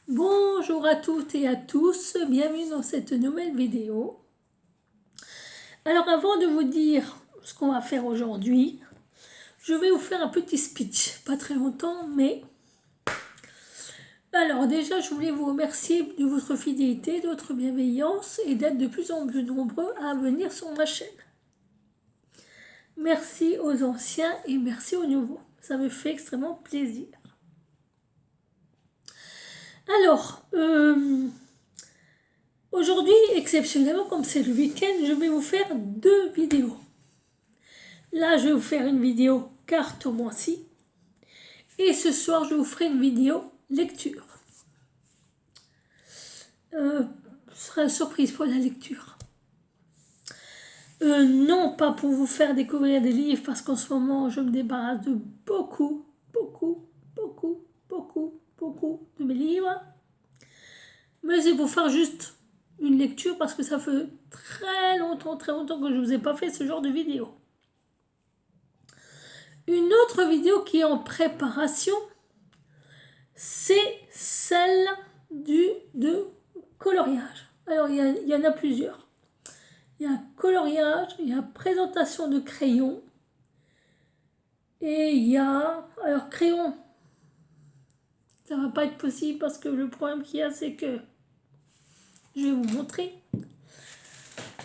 Bonjour à toutes et à tous, bienvenue dans cette nouvelle vidéo. Alors avant de vous dire ce qu'on va faire aujourd'hui, je vais vous faire un petit speech, pas très longtemps mais... Alors déjà je voulais vous remercier de votre fidélité, de votre bienveillance et d'être de plus en plus nombreux à venir sur ma chaîne. Merci aux anciens et merci aux nouveaux, ça me fait extrêmement plaisir. Alors, aujourd'hui, exceptionnellement, comme c'est le week-end, je vais vous faire deux vidéos. Là, je vais vous faire une vidéo carte au mois-ci. Et ce soir, je vous ferai une vidéo lecture. Ce sera une surprise pour la lecture. Non, pas pour vous faire découvrir des livres, parce qu'en ce moment, je me débarrasse de beaucoup de mes livres. Mais c'est pour faire juste une lecture, parce que ça fait très longtemps que je ne vous ai pas fait ce genre de vidéo. Une autre vidéo qui est en préparation, c'est celle de coloriage. Alors, il y en a plusieurs. Il y a coloriage, il y a présentation de crayons. Et il y a... Alors, crayon, ça va pas être possible parce que le problème qu'il y a, c'est que... Je vais vous montrer.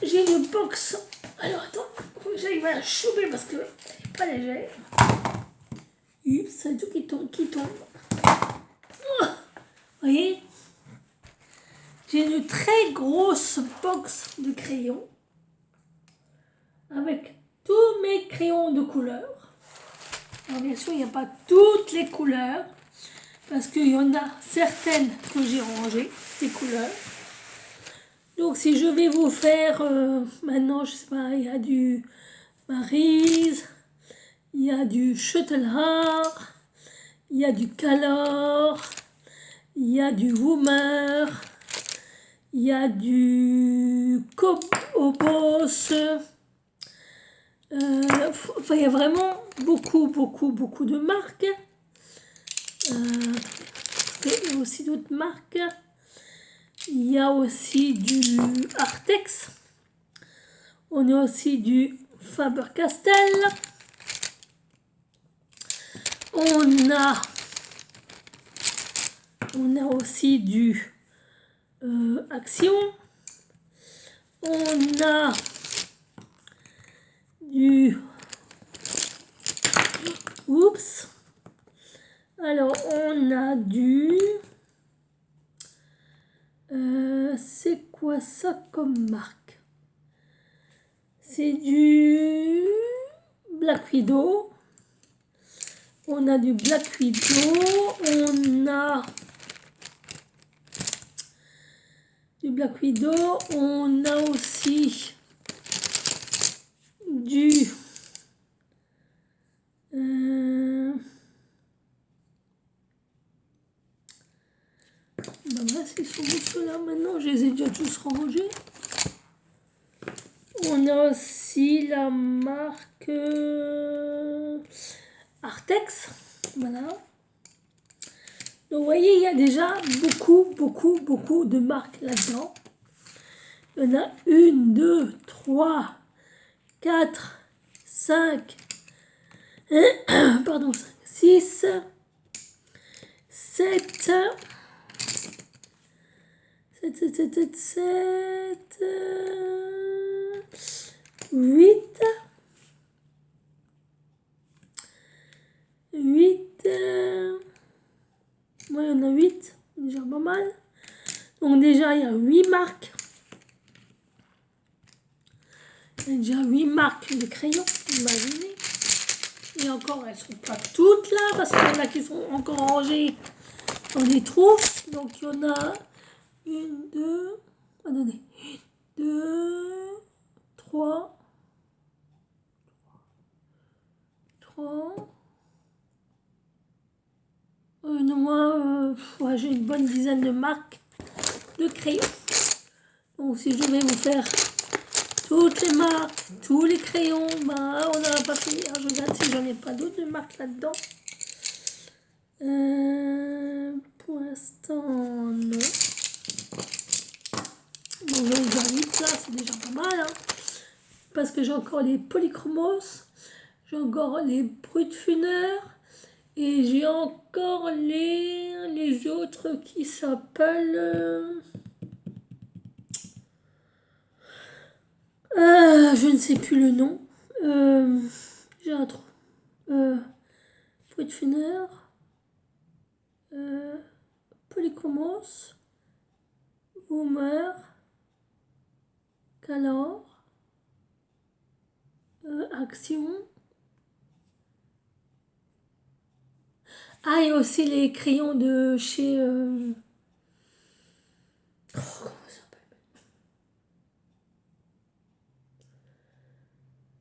J'ai une box. Alors, attends, faut que j'arrive à la choper parce que elle n'est pas légère. C'est tout qui tombe. Vous voyez, j'ai une très grosse box de crayons avec tous mes crayons de couleur. Alors bien sûr, il n'y a pas toutes les couleurs parce qu'il y en a certaines que j'ai rangées, ces couleurs. Donc si je vais vous faire maintenant, je sais pas, il y a du Maryse, il y a du Châtelard, il y a du Calor, il y a du Woomer, il y a du Cobos. Enfin, il y a vraiment beaucoup de marques. Il y a aussi d'autres marques. Il y a aussi du Artex. On a aussi du Faber-Castell. On a aussi du Action. On a du... Oups. Alors, on a du... c'est quoi ça comme marque? C'est du Black Widow. On a du Black Widow. On a du Black Widow. On a aussi du... Ben là, c'est sur ceux-là maintenant, je les ai déjà tous rangés. On a aussi la marque Artex, voilà. Donc vous voyez, il y a déjà beaucoup de marques là-dedans. Il y en a 1, 2, 3, 4, 5, pardon, 6, 7, 8, 8, moi il y en a 8, déjà pas mal. Donc déjà il y a 8 marques. Il y a déjà 8 marques de crayons, imaginez. Et encore, elles sont pas toutes là, parce qu'il y en a qui sont encore rangées dans des trousses. Donc il y en a 1, 2, attendez, 2, 3, moi, j'ai une bonne dizaine de marques de crayons. Donc si je vais vous faire toutes les marques, tous les crayons, bah, on n'aura pas fini. Je regarde si j'en ai pas d'autres de marques là-dedans. Pour l'instant, non. Bon, je vais faire vite là, c'est déjà pas mal. Hein. Parce que j'ai encore les polychromos, j'ai encore les brutfuneurs et j'ai encore les autres qui s'appellent... je ne sais plus le nom. J'ai un trou. Brutfuneur, polychromos, boomer, calor, action. Ah, et aussi les crayons de chez... comment ça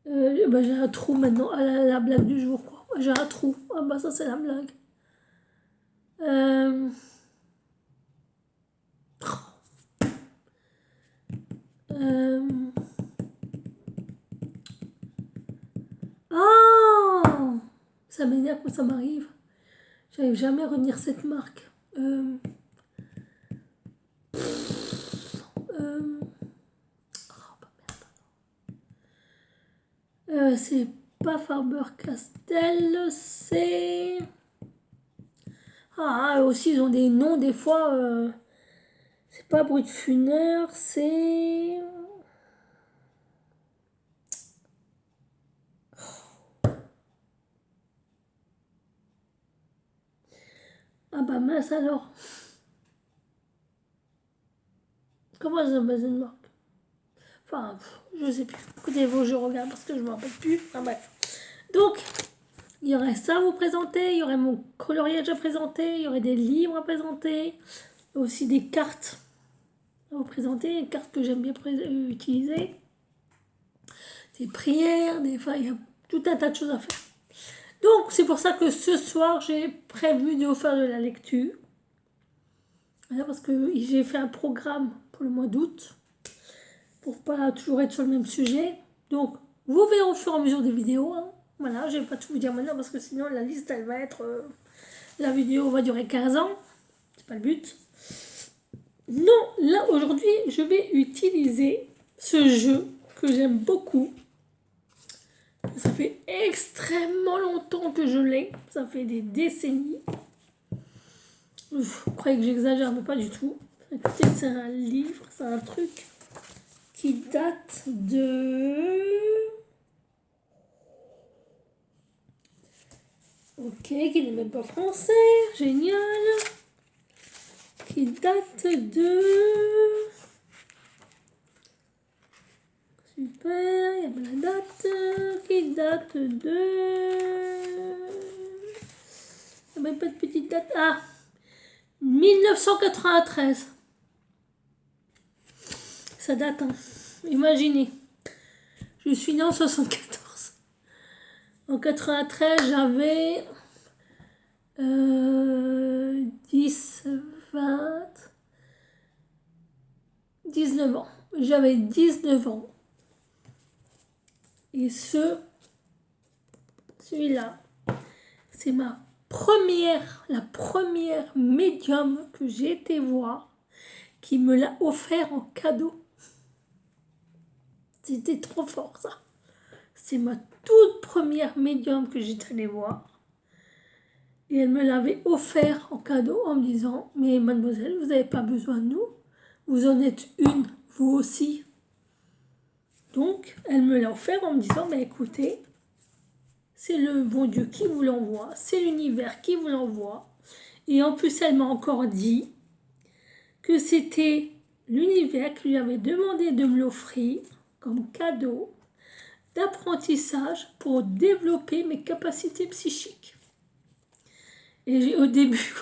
s'appelle bah, j'ai un trou maintenant. Ah, la blague du jour, quoi. J'ai un trou. Ah bah ça, c'est la blague. Euh... Euh... Oh, ça m'énerve quand ça m'arrive. J'arrive jamais à retenir cette marque. C'est pas Faber-Castell, c'est... Ah, aussi, ils ont des noms, des fois... c'est pas Brutfuneur, c'est... Ah bah mince alors. Comment ça s'appelle cette marque? Enfin, je sais plus. Écoutez, je regarde parce que je me rappelle plus. Enfin bref. Donc, il y aurait ça à vous présenter, il y aurait mon coloriage à présenter, il y aurait des livres à présenter, aussi des cartes à vous présenter, des cartes que j'aime bien utiliser, des prières, enfin, il y a tout un tas de choses à faire. Donc, c'est pour ça que ce soir, j'ai prévu de vous faire de la lecture. Voilà, parce que j'ai fait un programme pour le mois d'août, pour pas toujours être sur le même sujet. Donc, vous verrez au fur et à mesure des vidéos. Hein. Voilà, je vais pas tout vous dire maintenant parce que sinon la liste elle va être... la vidéo va durer 15 ans. C'est pas le but. Non, là aujourd'hui je vais utiliser ce jeu que j'aime beaucoup. Ça fait extrêmement longtemps que je l'ai. Ça fait des décennies. Vous croyez que j'exagère, mais pas du tout. Écoutez, c'est un livre, c'est un truc qui date de... Ok, qui n'est même pas français, génial. Qui date de... Super, il y a la date. Qui date de... Il n'y a même pas de petite date. Ah, 1993. Ça date, hein. Imaginez. Je suis née en 74. En 93, j'avais 10, 20, 19 ans. J'avais 19 ans. Et celui-là, c'est la première médium que j'ai été voir qui me l'a offert en cadeau. C'était trop fort, ça. C'est ma toute première médium que j'étais allée voir. Et elle me l'avait offert en cadeau en me disant « Mais mademoiselle, vous n'avez pas besoin de nous. Vous en êtes une, vous aussi. » Donc, elle me l'a offert en me disant « Mais écoutez, c'est le bon Dieu qui vous l'envoie. C'est l'univers qui vous l'envoie. » Et en plus, elle m'a encore dit que c'était l'univers qui lui avait demandé de me l'offrir comme cadeau d'apprentissage pour développer mes capacités psychiques. Et au début,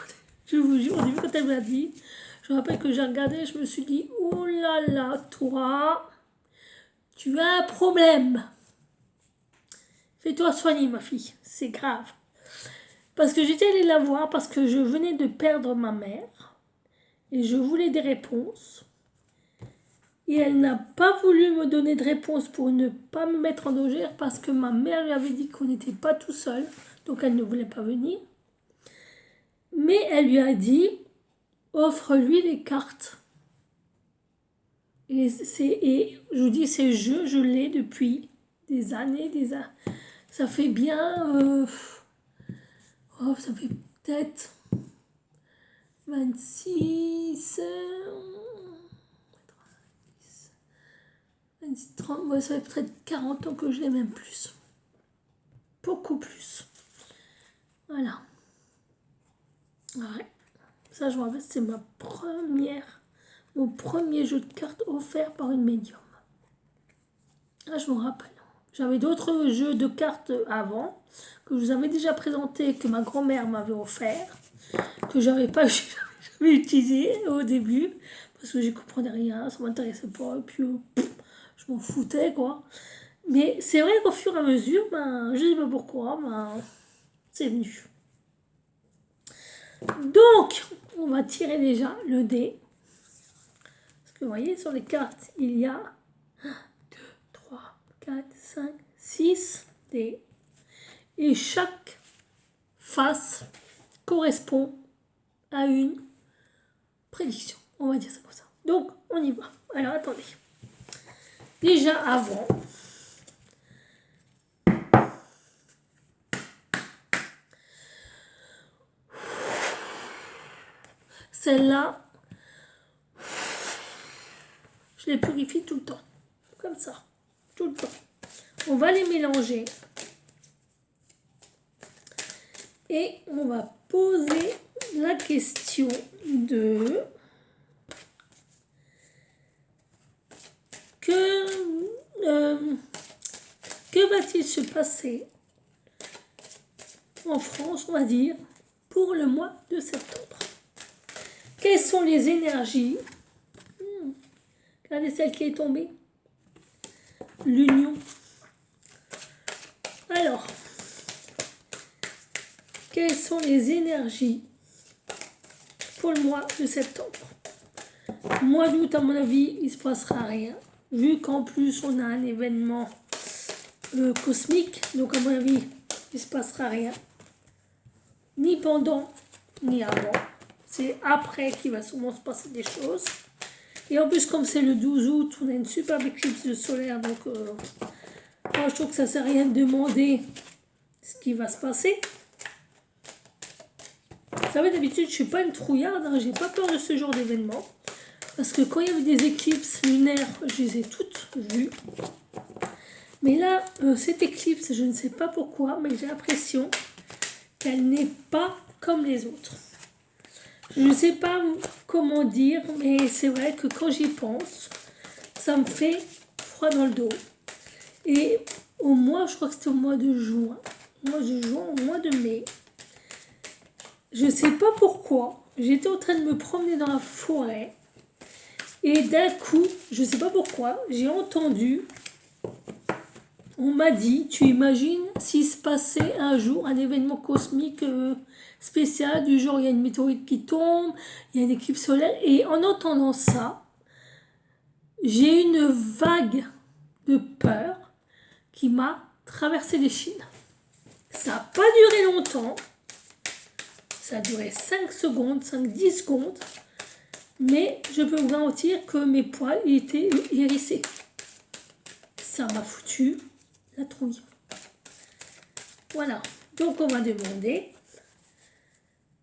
je vous jure, au début quand elle m'a dit, je me rappelle que j'ai regardé, je me suis dit, oh là là, toi, tu as un problème. Fais-toi soigner, ma fille, c'est grave. Parce que j'étais allée la voir, parce que je venais de perdre ma mère, et je voulais des réponses. Et elle n'a pas voulu me donner de réponse pour ne pas me mettre en danger, parce que ma mère lui avait dit qu'on n'était pas tout seul, donc elle ne voulait pas venir. Mais elle lui a dit, offre-lui les cartes. Et je vous dis, ces jeux, je l'ai depuis des années, Ça fait bien... ça fait peut-être 26... 30, ouais, ça fait peut-être 40 ans que je l'ai, même plus. Beaucoup plus. Voilà. Ouais. Ça, je me rappelle, c'est mon premier jeu de cartes offert par une médium. Ah, je me rappelle. J'avais d'autres jeux de cartes avant, que je vous avais déjà présenté, que ma grand-mère m'avait offert, que j'avais pas jamais utilisé au début, parce que j'y comprenais rien, ça m'intéressait pas, et puis je m'en foutais, quoi. Mais c'est vrai qu'au fur et à mesure, je sais pas pourquoi, c'est venu. Donc, on va tirer déjà le dé. Parce que vous voyez, sur les cartes, il y a 1, 2, 3, 4, 5, 6 dés. Et chaque face correspond à une prédiction. On va dire ça comme ça. Donc, on y va. Alors, attendez. Déjà avant, celle-là, je les purifie tout le temps. Comme ça. Tout le temps. On va les mélanger. Et on va poser la question de... Que va-t-il se passer en France, on va dire, pour le mois de septembre? Quelles sont les énergies? Regardez celle qui est tombée. L'union. Alors, quelles sont les énergies pour le mois de septembre? Mois d'août, à mon avis, il ne se passera rien. Vu qu'en plus, on a un événement cosmique. Donc, à mon avis, il ne se passera rien. Ni pendant, ni avant. C'est après qu'il va sûrement se passer des choses. Et en plus, comme c'est le 12 août, on a une superbe éclipse solaire. Donc, moi, je trouve que ça ne sert à rien de demander ce qui va se passer. Vous savez, d'habitude, je ne suis pas une trouillarde. Hein, j'ai pas peur de ce genre d'événement. Parce que quand il y avait des éclipses lunaires, je les ai toutes vues. Mais là, cette éclipse, je ne sais pas pourquoi, mais j'ai l'impression qu'elle n'est pas comme les autres. Je ne sais pas comment dire, mais c'est vrai que quand j'y pense, ça me fait froid dans le dos. Et au mois, je crois que c'était au mois de juin, au mois de mai, je ne sais pas pourquoi, j'étais en train de me promener dans la forêt et d'un coup, je ne sais pas pourquoi, j'ai entendu, on m'a dit, tu imagines s'il se passait un jour un événement cosmique spécial, du genre il y a une météorite qui tombe, il y a une éclipse solaire, et en entendant ça, j'ai une vague de peur qui m'a traversé les chines. Ça n'a pas duré longtemps, ça a duré 5 secondes, 5-10 secondes, mais je peux vous garantir que mes poils étaient hérissés. Ça m'a foutu la trouille. Voilà, donc on va demander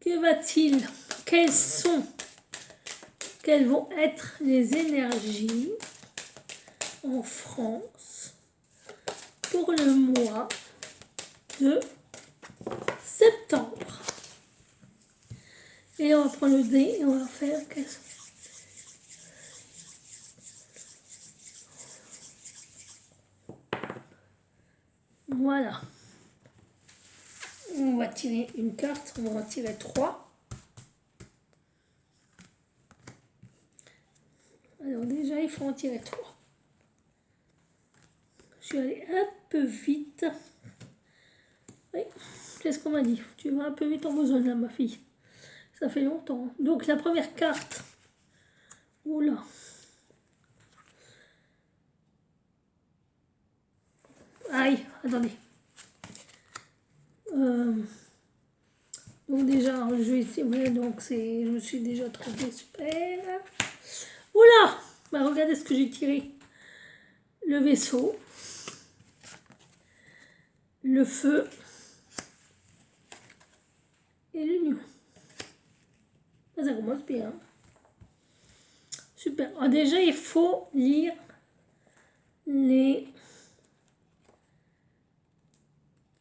quelles vont être les énergies en France pour le mois de septembre. Et on va prendre le dé et on va faire voilà. On va tirer une carte, on va en tirer 3. Alors déjà, il faut en tirer 3. Je suis allée un peu vite. Oui, c'est ce qu'on m'a dit. Tu vas un peu vite en besogne là, ma fille. Ça fait longtemps. Donc la première carte. Oula. Aïe, attendez. Donc déjà, je vais essayer, voilà, donc je me suis déjà trompée, super. Oula, bah regardez ce que j'ai tiré. Le vaisseau, le feu et l'union. Ça commence bien. Super. Alors déjà, il faut lire les...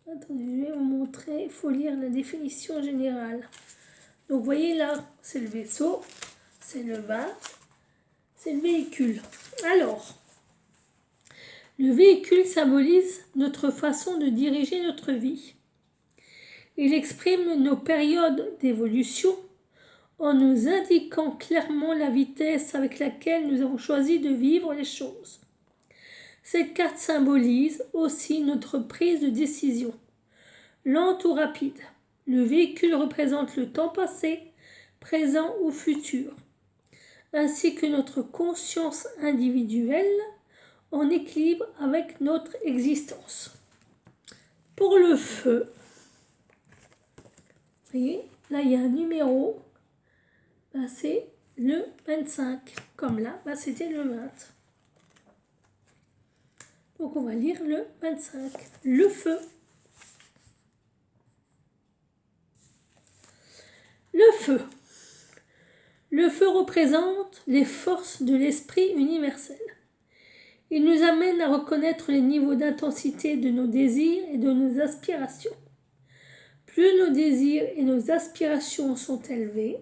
Attendez, je vais vous montrer. Il faut lire la définition générale. Donc, vous voyez là, c'est le vaisseau, c'est le vase, c'est le véhicule. Alors, le véhicule symbolise notre façon de diriger notre vie. Il exprime nos périodes d'évolution en nous indiquant clairement la vitesse avec laquelle nous avons choisi de vivre les choses. Cette carte symbolise aussi notre prise de décision, lente ou rapide. Le véhicule représente le temps passé, présent ou futur, ainsi que notre conscience individuelle en équilibre avec notre existence. Pour le feu, vous voyez, là il y a un numéro, c'est le 25, comme là, c'était le 20. Donc on va lire le 25, le feu. Le feu. Le feu représente les forces de l'esprit universel. Il nous amène à reconnaître les niveaux d'intensité de nos désirs et de nos aspirations. Plus nos désirs et nos aspirations sont élevés,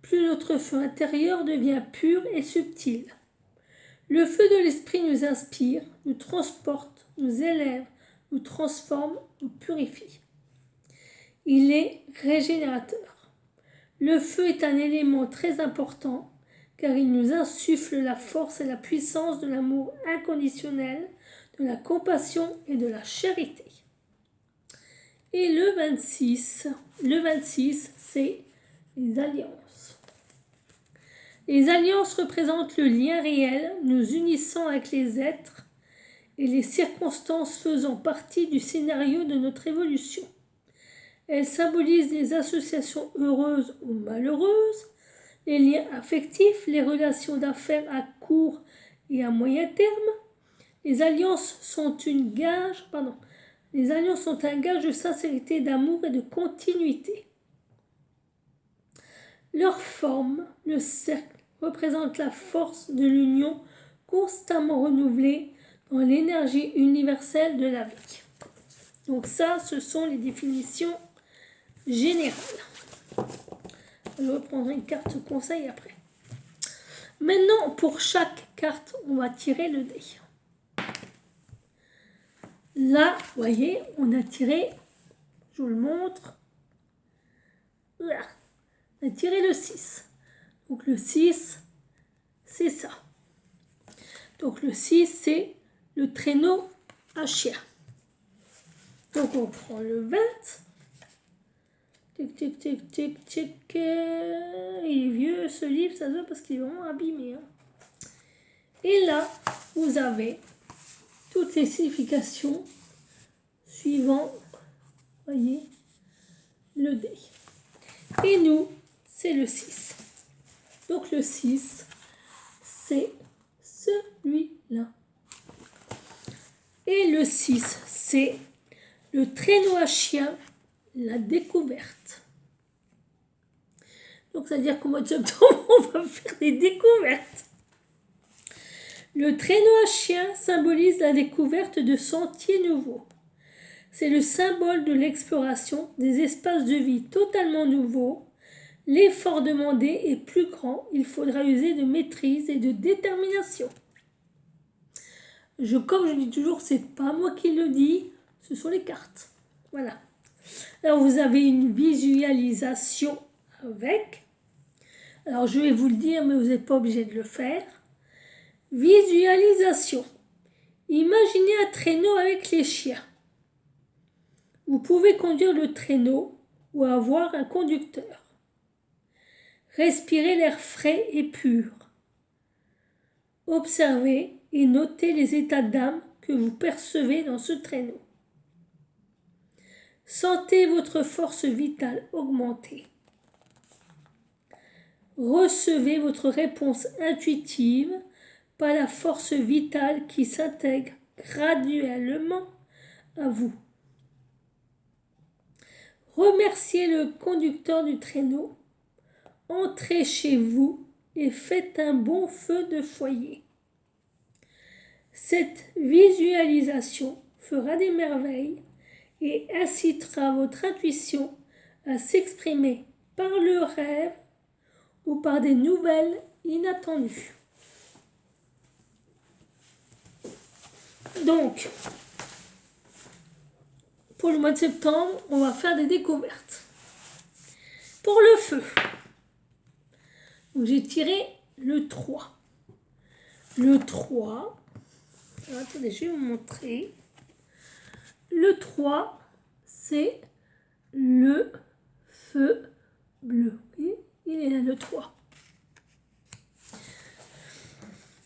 plus notre feu intérieur devient pur et subtil. Le feu de l'esprit nous inspire, nous transporte, nous élève, nous transforme, nous purifie. Il est régénérateur. Le feu est un élément très important car il nous insuffle la force et la puissance de l'amour inconditionnel, de la compassion et de la charité. Et le 26, c'est les alliances. Les alliances représentent le lien réel nous unissant avec les êtres et les circonstances faisant partie du scénario de notre évolution. Elles symbolisent les associations heureuses ou malheureuses, les liens affectifs, les relations d'affaires à court et à moyen terme. Les alliances sont un gage de sincérité, d'amour et de continuité. Leur forme, le cercle, représente la force de l'union constamment renouvelée dans l'énergie universelle de la vie. Donc ça, ce sont les définitions générales. Je reprendrai une carte conseil après. Maintenant, pour chaque carte, on va tirer le dé. Là, vous voyez, on a tiré, je vous le montre, là, on a tiré le 6. Donc le 6, c'est ça. Donc le 6, c'est le traîneau à chien. Donc on prend le 20. Tic, tic, tic, tic, tic. Il est vieux ce livre, ça se voit parce qu'il est vraiment abîmé. Et là, vous avez toutes les significations suivant, voyez, le dé. Et nous, c'est le 6. Donc le 6, c'est celui-là. Et le 6, c'est le traîneau à chien, la découverte. Donc ça veut dire qu'au mois de septembre, on va faire des découvertes. Le traîneau à chien symbolise la découverte de sentiers nouveaux. C'est le symbole de l'exploration des espaces de vie totalement nouveaux. L'effort demandé est plus grand, il faudra user de maîtrise et de détermination. Comme je dis toujours, c'est pas moi qui le dis, ce sont les cartes. Voilà. Alors vous avez une visualisation avec. Alors je vais vous le dire, mais vous n'êtes pas obligé de le faire. Visualisation. Imaginez un traîneau avec les chiens. Vous pouvez conduire le traîneau ou avoir un conducteur. Respirez l'air frais et pur. Observez et notez les états d'âme que vous percevez dans ce traîneau. Sentez votre force vitale augmenter. Recevez votre réponse intuitive par la force vitale qui s'intègre graduellement à vous. Remerciez le conducteur du traîneau. Entrez chez vous et faites un bon feu de foyer. Cette visualisation fera des merveilles et incitera votre intuition à s'exprimer par le rêve ou par des nouvelles inattendues. Donc, pour le mois de septembre, on va faire des découvertes. Pour le feu, j'ai tiré le 3. Le 3, attendez, je vais vous montrer. Le 3, c'est le feu bleu. Et il est là, le 3.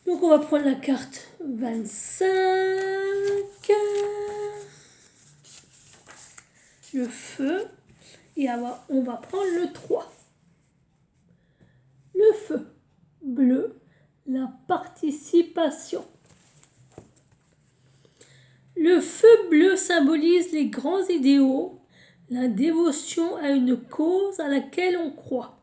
Donc, on va prendre la carte 25. Le feu. Et on va prendre le 3. Le feu bleu, la participation. Le feu bleu symbolise les grands idéaux, la dévotion à une cause à laquelle on croit,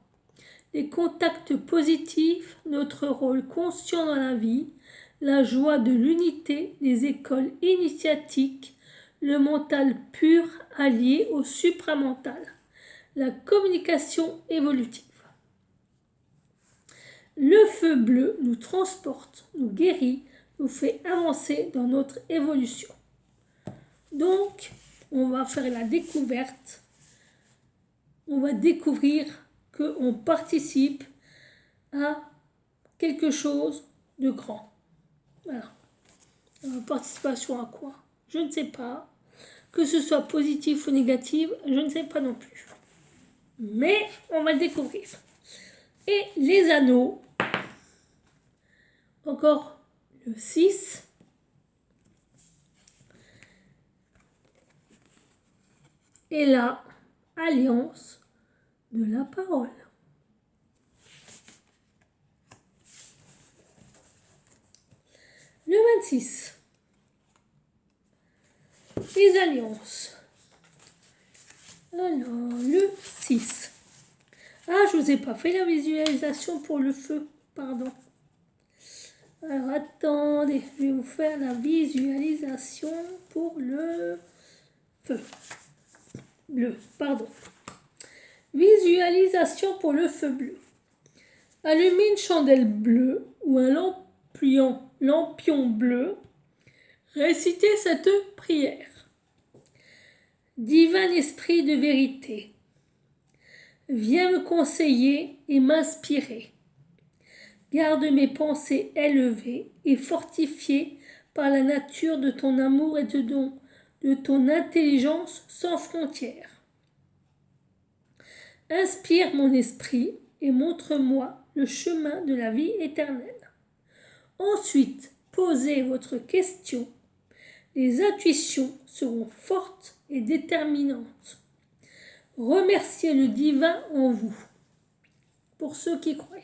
les contacts positifs, notre rôle conscient dans la vie, la joie de l'unité, les écoles initiatiques, le mental pur allié au supramental, la communication évolutive. Le feu bleu nous transporte, nous guérit, nous fait avancer dans notre évolution. Donc, on va faire la découverte. On va découvrir qu'on participe à quelque chose de grand. Voilà. Participation à quoi? Je ne sais pas. Que ce soit positif ou négatif, je ne sais pas non plus. Mais on va le découvrir. Et les anneaux. Encore le 6. Et la alliance de la parole. Le 26. Les alliances. Alors, le 6. Ah, je vous ai pas fait la visualisation pour le feu, pardon. Alors, attendez, je vais vous faire la visualisation pour le feu. Bleu, pardon. Visualisation pour le feu bleu. Allumez une chandelle bleue ou un lampion bleu. Récitez cette prière. Divin esprit de vérité, viens me conseiller et m'inspirer. Garde mes pensées élevées et fortifiées par la nature de ton amour et de ton intelligence sans frontières. Inspire mon esprit et montre-moi le chemin de la vie éternelle. Ensuite, posez votre question. Les intuitions seront fortes et déterminantes. Remerciez le divin en vous. Pour ceux qui croient.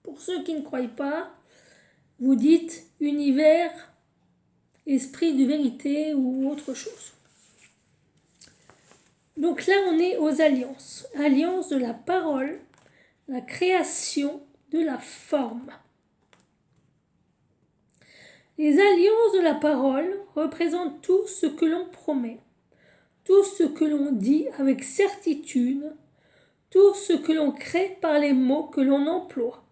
Pour ceux qui ne croient pas, vous dites univers, esprit de vérité ou autre chose. Donc là, on est aux alliances. Alliance de la parole, la création de la forme. Les alliances de la parole représentent tout ce que l'on promet, tout ce que l'on dit avec certitude, tout ce que l'on crée par les mots que l'on emploie.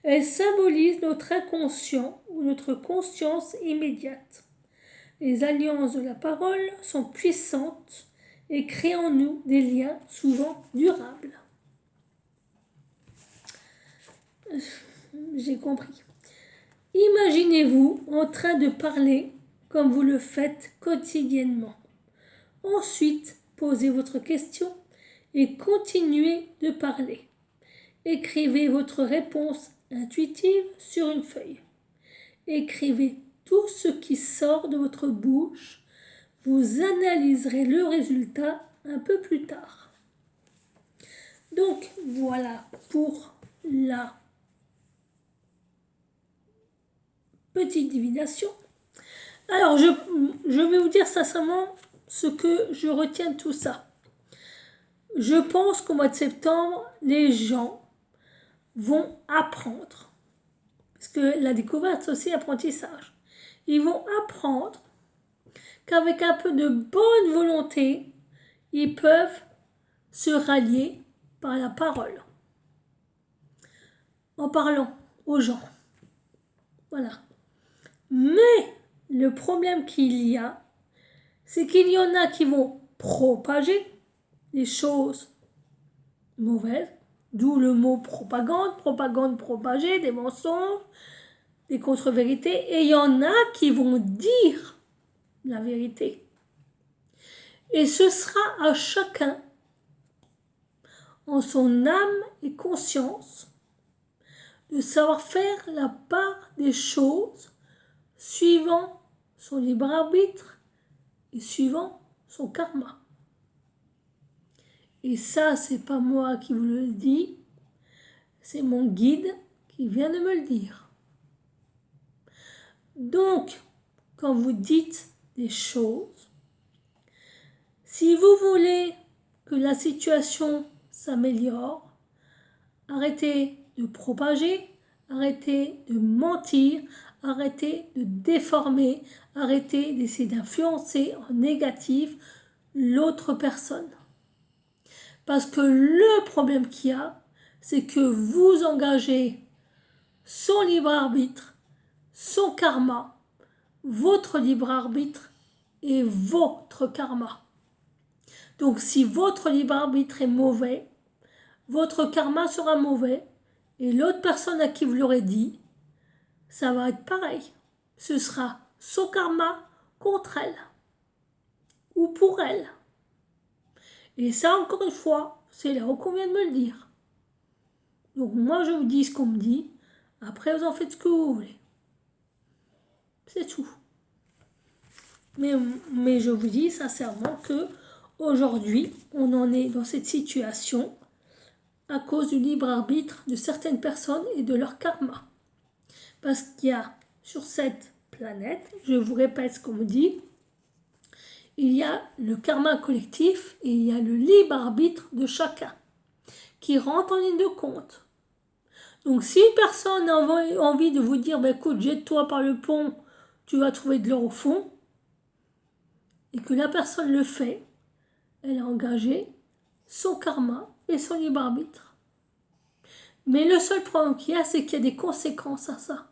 Elles symbolisent notre inconscient ou notre conscience immédiate. Les alliances de la parole sont puissantes et créent en nous des liens souvent durables. J'ai compris. Imaginez-vous en train de parler comme vous le faites quotidiennement. Ensuite, posez votre question et continuez de parler. Écrivez votre réponse intuitive sur une feuille. Écrivez tout ce qui sort de votre bouche, vous analyserez le résultat un peu plus tard. Donc voilà pour la petite divination. Alors je vais vous dire sincèrement ce que je retiens de tout ça. Je pense qu'au mois de septembre, les gens vont apprendre. Parce que la découverte, c'est aussi apprentissage. Ils vont apprendre qu'avec un peu de bonne volonté, ils peuvent se rallier par la parole. En parlant aux gens. Voilà. Mais le problème qu'il y a, c'est qu'il y en a qui vont propager les choses mauvaises, d'où le mot propagande, propagande propagée, des mensonges, des contre-vérités, et il y en a qui vont dire la vérité. Et ce sera à chacun, en son âme et conscience, de savoir faire la part des choses suivant son libre arbitre et suivant son karma. Et ça, c'est pas moi qui vous le dis, c'est mon guide qui vient de me le dire. Donc, quand vous dites des choses, si vous voulez que la situation s'améliore, arrêtez de propager, arrêtez de mentir, arrêtez de déformer, arrêtez d'essayer d'influencer en négatif l'autre personne. Parce que le problème qu'il y a, c'est que vous engagez son libre arbitre, son karma, votre libre arbitre et votre karma. Donc si votre libre arbitre est mauvais, votre karma sera mauvais et l'autre personne à qui vous l'aurez dit, ça va être pareil. Ce sera son karma contre elle ou pour elle. Et ça, encore une fois, c'est là où qu'on vient de me le dire. Donc moi, je vous dis ce qu'on me dit. Après, vous en faites ce que vous voulez. C'est tout. Mais je vous dis sincèrement que aujourd'hui, on en est dans cette situation à cause du libre arbitre de certaines personnes et de leur karma. Parce qu'il y a sur cette planète, je vous répète ce qu'on me dit, il y a le karma collectif et il y a le libre arbitre de chacun qui rentre en ligne de compte. Donc si une personne a envie de vous dire, écoute, jette-toi par le pont, tu vas trouver de l'or au fond, et que la personne le fait, elle a engagé son karma et son libre arbitre. Mais le seul problème qu'il y a, c'est qu'il y a des conséquences à ça.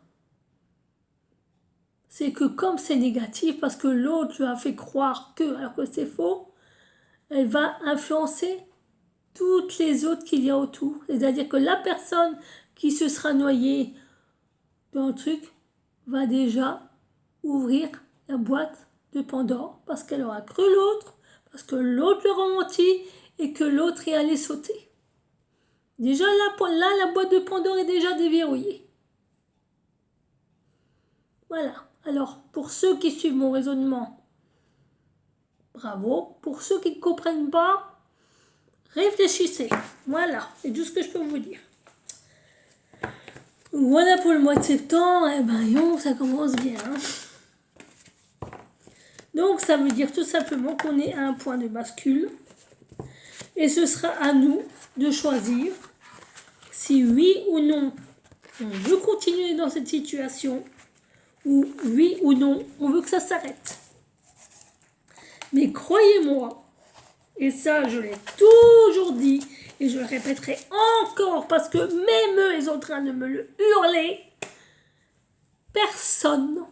C'est que comme c'est négatif, parce que l'autre lui a fait croire que, alors que c'est faux, elle va influencer toutes les autres qu'il y a autour. C'est-à-dire que la personne qui se sera noyée dans le truc va déjà ouvrir la boîte de Pandore parce qu'elle aura cru l'autre, parce que l'autre leur a menti et que l'autre est allé sauter. Déjà là, la boîte de Pandore est déjà déverrouillée. Voilà. Alors, pour ceux qui suivent mon raisonnement, bravo. Pour ceux qui ne comprennent pas, réfléchissez. Voilà, c'est tout ce que je peux vous dire. Voilà pour le mois de septembre. Eh ben, ça commence bien. Donc, ça veut dire tout simplement qu'on est à un point de bascule. Et ce sera à nous de choisir si oui ou non on veut continuer dans cette situation ou oui ou non on veut que ça s'arrête. Mais croyez-moi, et ça je l'ai toujours dit et je le répéterai encore parce que même eux ils sont en train de me le hurler, personne,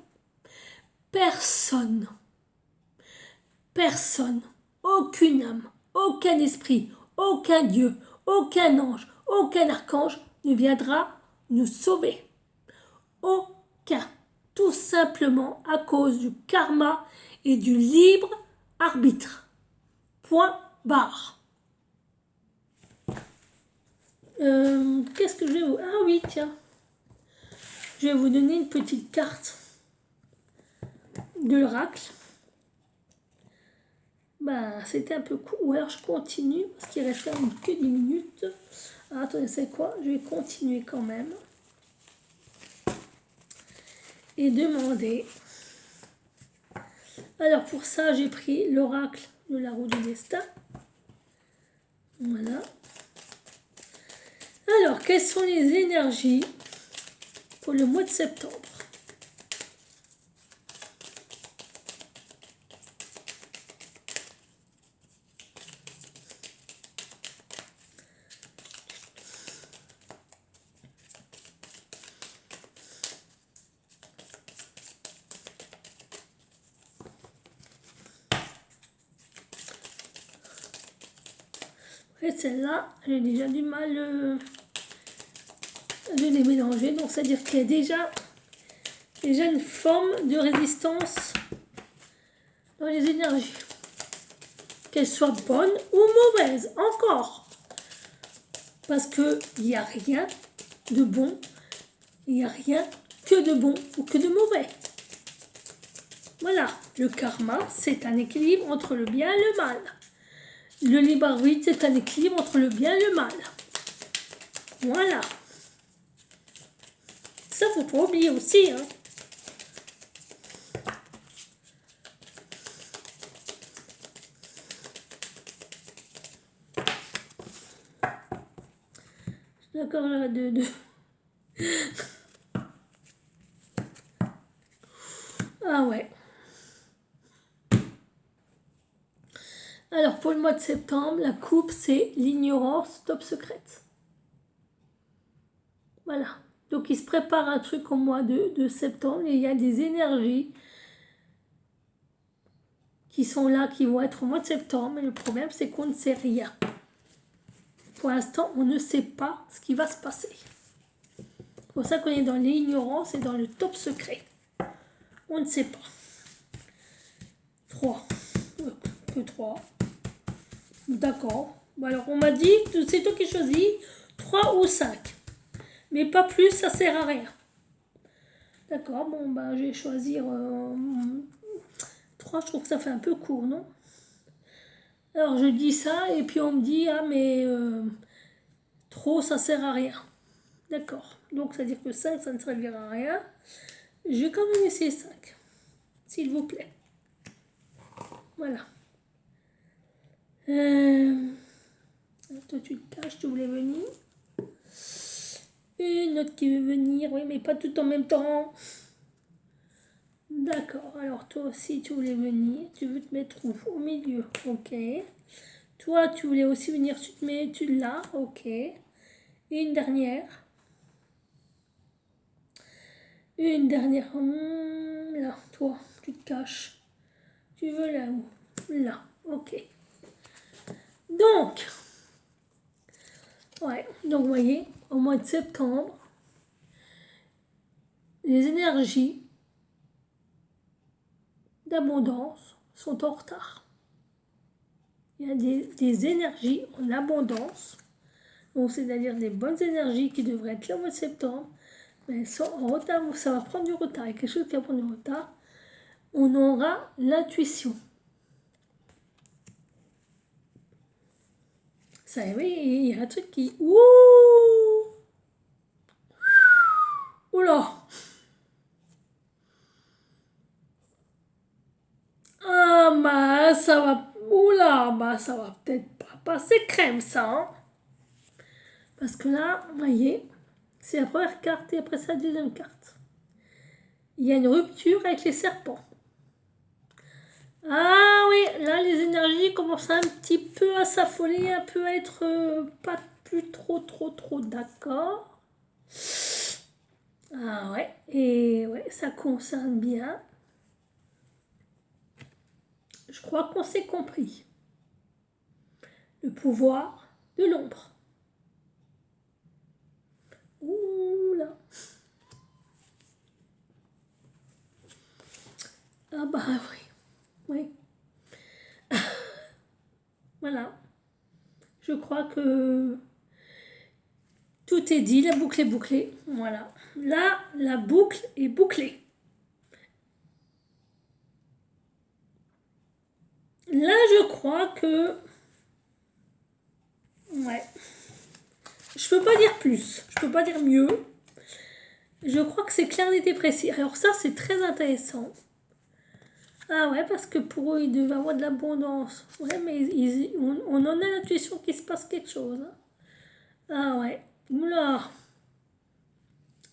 aucune âme, aucun esprit, aucun Dieu, aucun ange, aucun archange ne viendra nous sauver. Aucun. Tout simplement à cause du karma et du libre arbitre. Point barre. Qu'est-ce que je vais vous... Ah oui, tiens. Je vais vous donner une petite carte de l'oracle. Ben, c'était un peu court. Ou alors je continue, parce qu'il reste quand même que 10 minutes. Alors, attendez, c'est quoi? Je vais continuer quand même. Et demander. Alors, pour ça, j'ai pris l'oracle de la roue du destin. Voilà. Alors, quelles sont les énergies pour le mois de septembre? Et celle-là, j'ai déjà du mal de les mélanger. Donc, c'est-à-dire qu'il y a déjà une forme de résistance dans les énergies. Qu'elles soient bonnes ou mauvaises, encore. Parce qu'il n'y a rien de bon, il n'y a rien que de bon ou que de mauvais. Voilà, le karma, c'est un équilibre entre le bien et le mal. Le libre arbitre, c'est un équilibre entre le bien et le mal. Voilà. Ça, faut pas oublier aussi, hein. D'accord, là, Ah ouais. Alors, pour le mois de septembre, la coupe, c'est l'ignorance top secrète. Voilà. Donc, il se prépare un truc au mois de septembre et il y a des énergies qui sont là, qui vont être au mois de septembre. Mais le problème, c'est qu'on ne sait rien. Pour l'instant, on ne sait pas ce qui va se passer. C'est pour ça qu'on est dans l'ignorance et dans le top secret. On ne sait pas. 3. Que 3. D'accord. Bon, alors, on m'a dit, c'est toi qui choisis, 3 ou 5. Mais pas plus, ça sert à rien. D'accord, bon, bah, je vais choisir 3. Je trouve que ça fait un peu court, non? Alors, je dis ça, et puis on me dit, ah, mais trop, ça sert à rien. D'accord. Donc, ça veut dire que 5, ça ne servira à rien. Je vais quand même essayer 5. S'il vous plaît. Voilà. Toi, tu te caches, tu voulais venir. Une autre qui veut venir, oui, mais pas tout en même temps. D'accord, alors toi aussi, tu voulais venir. Tu veux te mettre où? Au milieu, ok. Toi, tu voulais aussi venir, tu te mets, tu l'as, ok. Et une dernière. Une dernière. Là, toi, tu te caches. Tu veux là où? Là, ok. Donc, ouais, donc vous voyez, au mois de septembre, les énergies d'abondance sont en retard. Il y a des énergies en abondance, donc c'est-à-dire des bonnes énergies qui devraient être là au mois de septembre, mais elles sont en retard, ça va prendre du retard. Il y a quelque chose qui va prendre du retard. On aura l'intuition. Ça, oui, il y a un truc qui... Ouh! Oula! Ah, bah, ça va... Oula! Bah, ça va peut-être pas passer crème, ça, hein? Parce que là, vous voyez, c'est la première carte et après ça, la deuxième carte. Il y a une rupture avec les serpents. Ah oui, là, les énergies commencent un petit peu à s'affoler, un peu à être pas plus trop d'accord. Ah ouais, et ouais, ça concerne bien. Je crois qu'on s'est compris. Le pouvoir de l'ombre. Ouh là. Ah bah oui. Oui. Voilà. Je crois que tout est dit, la boucle est bouclée. Voilà. Là, la boucle est bouclée. Là, je crois que... Ouais. Je peux pas dire plus. Je peux pas dire mieux. Je crois que c'est clair, net et précis. Alors ça, c'est très intéressant. Ah ouais, parce que pour eux, ils devaient avoir de l'abondance. Ouais, mais on en a l'intuition qu'il se passe quelque chose. Ah ouais. Oula.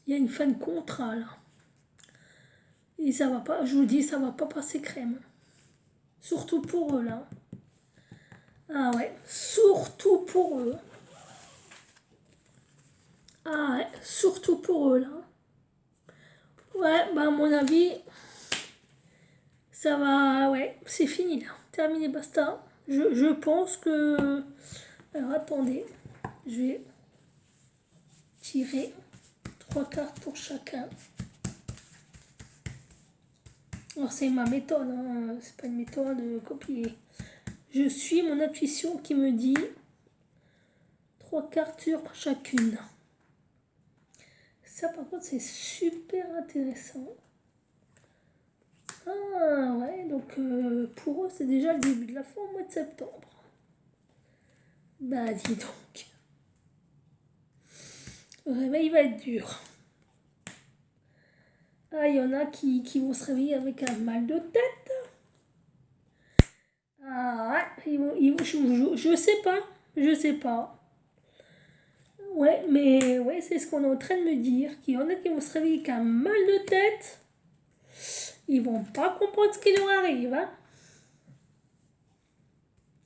Il y a une fin de contrat, là. Et ça va pas, je vous dis, ça va pas passer crème. Surtout pour eux, là. Ah ouais, surtout pour eux. Ah ouais, surtout pour eux, là. Ouais, bah à mon avis, ça va, ouais, c'est fini, là. Terminé, basta. Je pense que... Alors, attendez. Je vais tirer 3 cartes pour chacun. Alors, c'est ma méthode, hein. C'est pas une méthode copier. Je suis mon intuition qui me dit 3 cartes sur chacune. Ça, par contre, c'est super intéressant. Ah ouais, donc pour eux, c'est déjà le début de la fin au mois de septembre. Bah, dis donc. Le réveil va être dur. Ah, il y en a qui vont se réveiller avec un mal de tête. Ah ouais, je sais pas. Je sais pas. Ouais, mais ouais, c'est ce qu'on est en train de me dire. Qu'il y en a qui vont se réveiller avec un mal de tête. Ils vont pas comprendre ce qui leur arrive. Hein.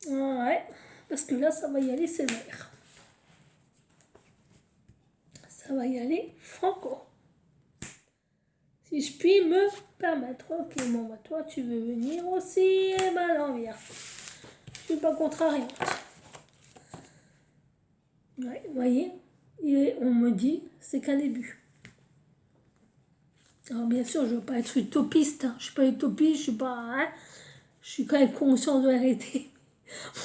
Ouais, parce que là, ça va y aller sévère. Ça va y aller franco. Si je puis me permettre. Ok, bon, bah, toi, tu veux venir aussi. Eh ben, non, viens. Je suis pas contrariante. Ouais, vous voyez, et on me dit, c'est qu'un début. Alors, bien sûr, je ne veux pas être utopiste. Hein. Je suis pas utopiste, je suis pas... Hein. Je suis quand même consciente de la réalité.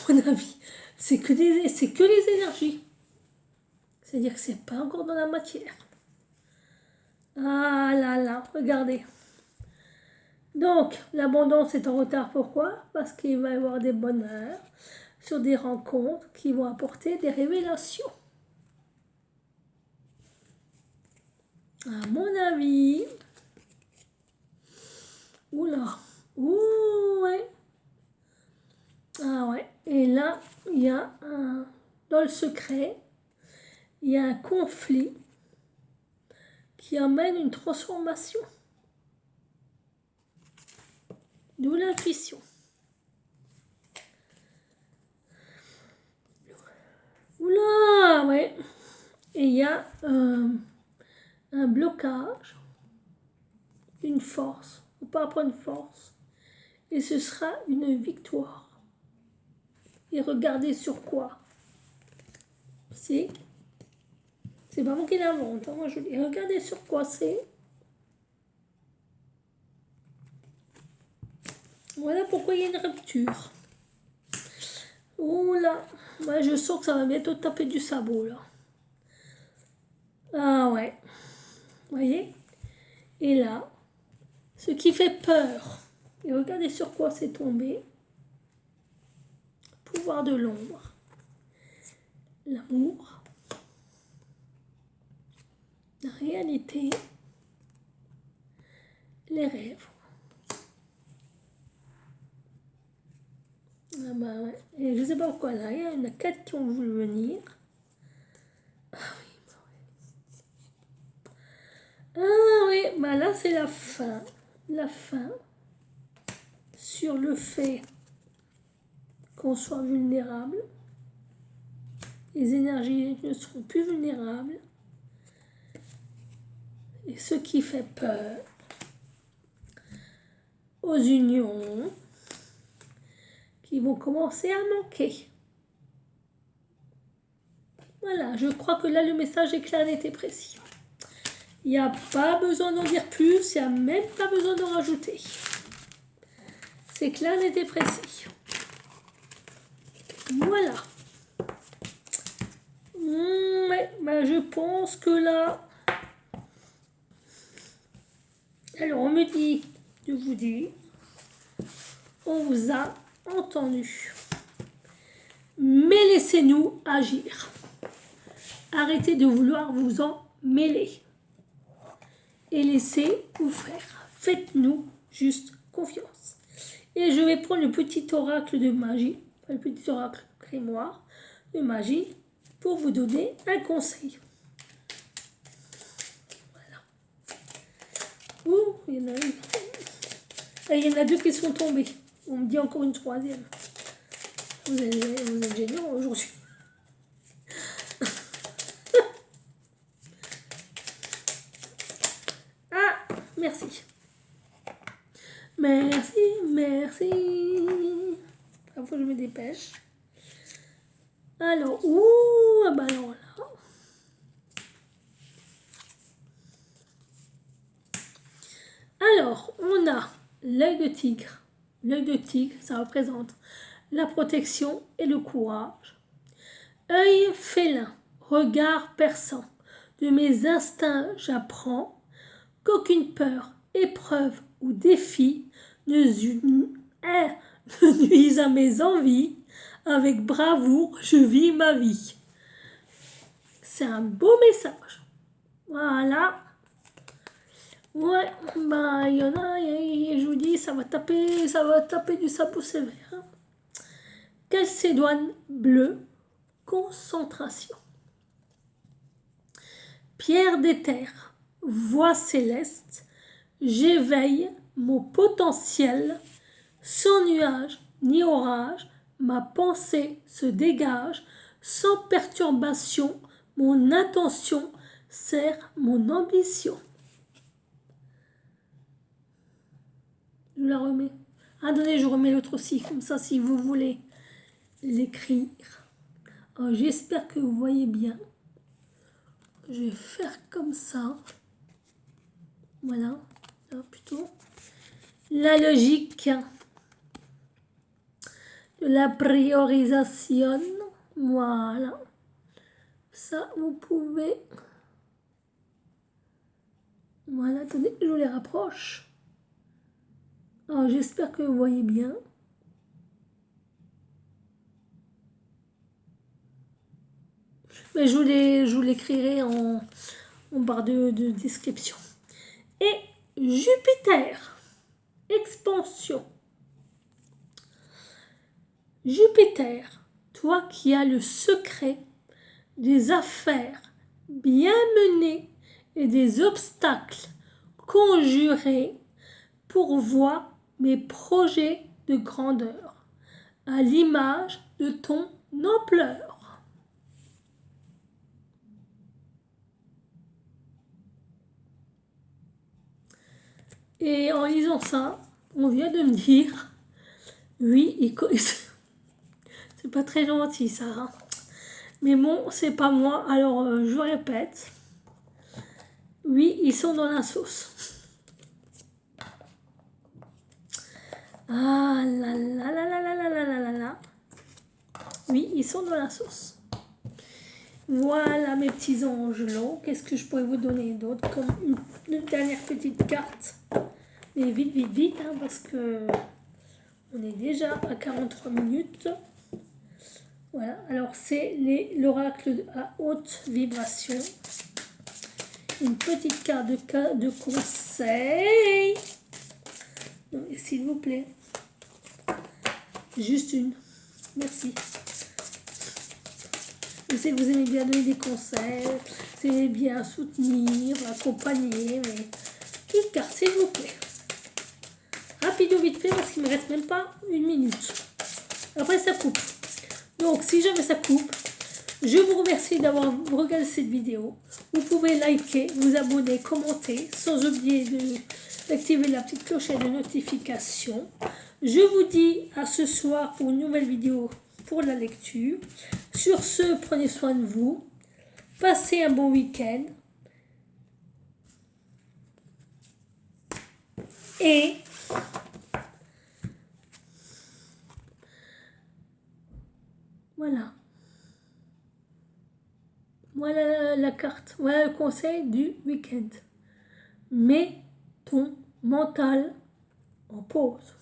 Mon avis, c'est que les énergies. C'est-à-dire que c'est pas encore dans la matière. Ah là là, regardez. Donc, l'abondance est en retard. Pourquoi? Parce qu'il va y avoir des bonheurs sur des rencontres qui vont apporter des révélations. À mon avis... Oula. Ouh, ouais. Ah ouais. Et là, il y a un... Dans le secret, il y a un conflit qui amène une transformation. D'où l'intuition. Oula, ouais. Et il y a un blocage, une force, ou pas prendre force. Et ce sera une victoire. Et regardez sur quoi. C'est pas moi qui l'invente. Hein. Moi, je dis, regardez sur quoi c'est. Voilà pourquoi il y a une rupture. Oh là, ouais, je sens que ça va bientôt taper du sabot là. Ah ouais, vous voyez. Et là, ce qui fait peur, et regardez sur quoi c'est tombé. Pouvoir de l'ombre, l'amour, la réalité, les rêves. Ah bah ouais. Et je sais pas pourquoi là, il y en a 4 qui ont voulu venir. Ah oui, bah ouais. Ah oui, bah là c'est la fin. La fin sur le fait qu'on soit vulnérable. Les énergies ne seront plus vulnérables. Et ce qui fait peur aux unions qui vont commencer à manquer. Voilà, je crois que là le message est clair, net et précis. Il n'y a pas besoin d'en dire plus, il n'y a même pas besoin d'en rajouter. C'est clair, net et précis. Voilà. Ouais, bah je pense que là... Alors on me dit de vous dire, on vous a entendu. Mais laissez-nous agir. Arrêtez de vouloir vous en mêler. Et laissez-vous faire. Faites-nous juste confiance. Et je vais prendre le petit oracle de magie, le petit oracle grimoire de magie, pour vous donner un conseil. Voilà. Ouh, il y en a une. Et il y en a deux qui sont tombés. On me dit encore une troisième. Vous êtes géniaux aujourd'hui. Ah, merci. Merci, merci. Il faut que je me dépêche. Alors, ouh, bah alors là. Alors, on a l'œil de tigre. L'œil de tigre, ça représente la protection et le courage. Œil félin, regard perçant. De mes instincts, j'apprends qu'aucune peur, épreuve ou défi ne nuise à mes envies. Avec bravoure, je vis ma vie. C'est un beau message. Voilà. Ouais, bah il y en a, je vous dis, ça va taper du sabot sévère. Calcédoine bleue, concentration. Pierre d'éther, voix céleste, j'éveille mon potentiel, sans nuage ni orage, ma pensée se dégage, sans perturbation, mon attention sert mon ambition. Je la remets. Attendez, je remets l'autre aussi, comme ça si vous voulez l'écrire. J'espère que vous voyez bien. Je vais faire comme ça. Voilà, là, plutôt. La logique de la priorisation. Voilà. Ça, vous pouvez... Voilà, attendez, je vous les rapproche. J'espère que vous voyez bien. Mais je vous l'écrirai en barre de description. Et Jupiter, expansion. Jupiter, toi qui as le secret des affaires bien menées et des obstacles conjurés, pourvois mes projets de grandeur, à l'image de ton ampleur. Et en lisant ça, on vient de me dire, oui, c'est pas très gentil ça, hein. Mais bon, c'est pas moi, alors je répète, oui, ils sont dans la sauce. Ah là là là là là là là là là là. Oui, ils sont dans la sauce. Voilà mes petits angelots. Qu'est-ce que je pourrais vous donner d'autre comme une dernière petite carte. Mais vite, vite, vite, hein, parce que on est déjà à 43 minutes. Voilà, alors c'est l'oracle à haute vibration. Une petite carte de conseil. S'il vous plaît. Juste une. Merci. Je sais que vous aimez bien donner des conseils, vous aimez bien soutenir, accompagner, mais petite carte, s'il vous plaît. Rapide ou vite fait, parce qu'il ne me reste même pas une minute. Après, ça coupe. Donc, si jamais ça coupe, je vous remercie d'avoir regardé cette vidéo. Vous pouvez liker, vous abonner, commenter, sans oublier d'activer la petite clochette de notification. Je vous dis à ce soir pour une nouvelle vidéo pour la lecture. Sur ce, prenez soin de vous. Passez un bon week-end. Et voilà. Voilà la carte. Voilà le conseil du week-end. Mets ton mental en pause.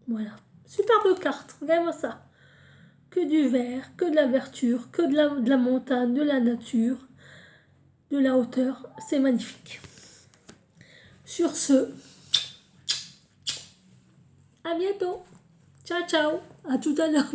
Voilà. Superbe carte, regardez-moi ça. Que du vert, que de la verdure, que de la montagne, de la nature, de la hauteur. C'est magnifique. Sur ce, à bientôt. Ciao, ciao. À tout à l'heure.